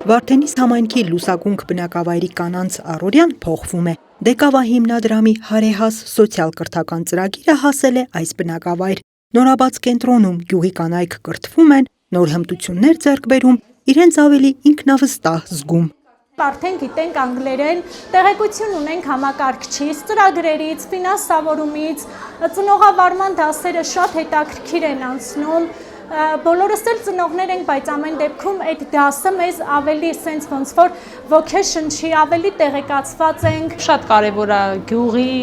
Վարդենիս համայնքի լուսակունք բնակավայրի կանանց առօրյան փոխվում է։ Դեկավա հիմնադրամի հարեհաս սոցիալ-կրթական ծրագիրը հասել է այս բնակավայր։ Նորաբաց կենտրոնում գյուղի կանայք կրթվում են, նոր հմտություններ ձեռք բերում, իրենց ավելի ինքնավստահ զգում։ Արդեն գիտենք անգլերեն, տեղեկություն ունենք համակարգչից, ծրագրերից, ֆինանսավորումից, ծնողավարման դասերը շատ հետաքրքիր են անցնում։ Բոլորս էլ ծնողներ ենք, բայց ամեն դեպքում այդ դասը մեզ ավելի sense ոնց որ vocation չի, ավելի տեղեկացված ենք։ Շատ կարևոր է գյուղի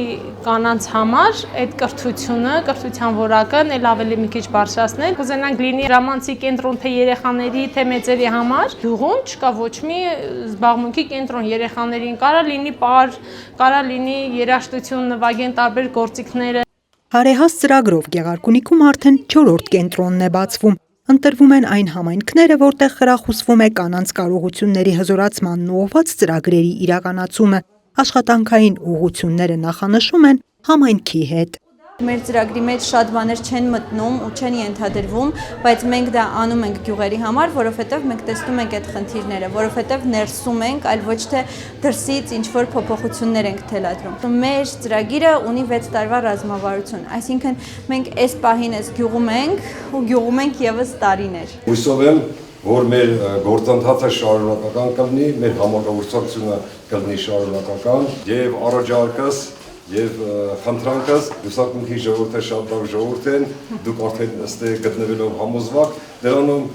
կանանց համար այդ կրթությունը, կրթության որակն էլ ավելի մի քիչ բարձրացնել։ Կուզենանք լինի ժամանցի կենտրոն թե երեխաների, թե մեծերի համար։ Գյուղում չկա ոչ մի զբաղմունքի կենտրոն երեխաներին, կարա լինի պար, կարա լինի երաժշտություն, նվագեն տարբեր գործիքները։ Հարեհաս ծրագրով Գեղարքունիքում արդեն 4-րդ կենտրոնն է բացվում։ Ընտրվում են այն համայնքները, որտեղ խրախուսվում է կանանց կարողությունների հզորացմանն ուղղված ծրագրերի իրականացումը։ Աշխատանքային ուղղությունները նախանշում են համայնքի հետ։ Մեր ծրագրի մեջ շատ բաներ չեն մտնում ու չեն ենթադրվում, բայց մենք դա անում ենք գյուղերի համար, որովհետև մենք տեսնում ենք այդ խնդիրները, որովհետև ներսում ենք, այլ ոչ թե դրսից ինչ-որ փոփոխություններ ենք թելադրում։ Մեր ծրագիրը ունի 6 տարվա ռազմավարություն, այսինքն մենք այս պահին այս գյուղում ենք ու գյուղում ենք ևս տարիներ։ Հույսով եմ, որ մեր գործընթացը շարունակական կլինի, մեր համագործակցությունը կլինի շարունակական եւ առաջարկս Եվ խնդրանքս լուսակունքի ժողովուրդը շատ լավ ժողովուրդ են, դուք արդեն ըստ գտնվելով համոզված, դրանում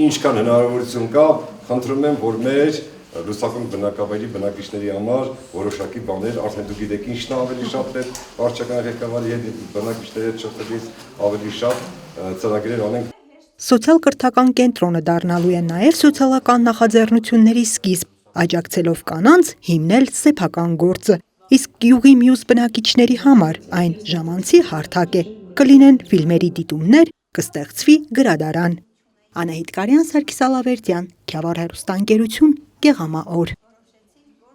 ինչքան հնարավորություն կա, խնդրում եմ, որ մեր լուսակունք բնակավայրի բնակիչների համար որոշակի բաներ, արդեն դուք գիտեք ինչն է ավելի շատ պետք, վարչական ղեկավարի հետ բնակիչների հետ շփվելիս ավելի շատ ծրագրեր անենք։ Սոցիալ-կրթական կենտրոնը դառնալու է նաև սոցիալական նախաձեռնությունների սկիզբ, աջակցելով կանանց հիմնել սեփական գործը։ Իսկ գյուղի մյուս բնակիչների համար այն ժամանցի հարթակ է, կլինեն ֆիլմերի դիտումներ, կստեղծվի գրադարան։ Անահիտ Կարյան, Սարգիս Ալավերդյան, Քյավառ հեռուստաընկերություն, Գեղամա օր։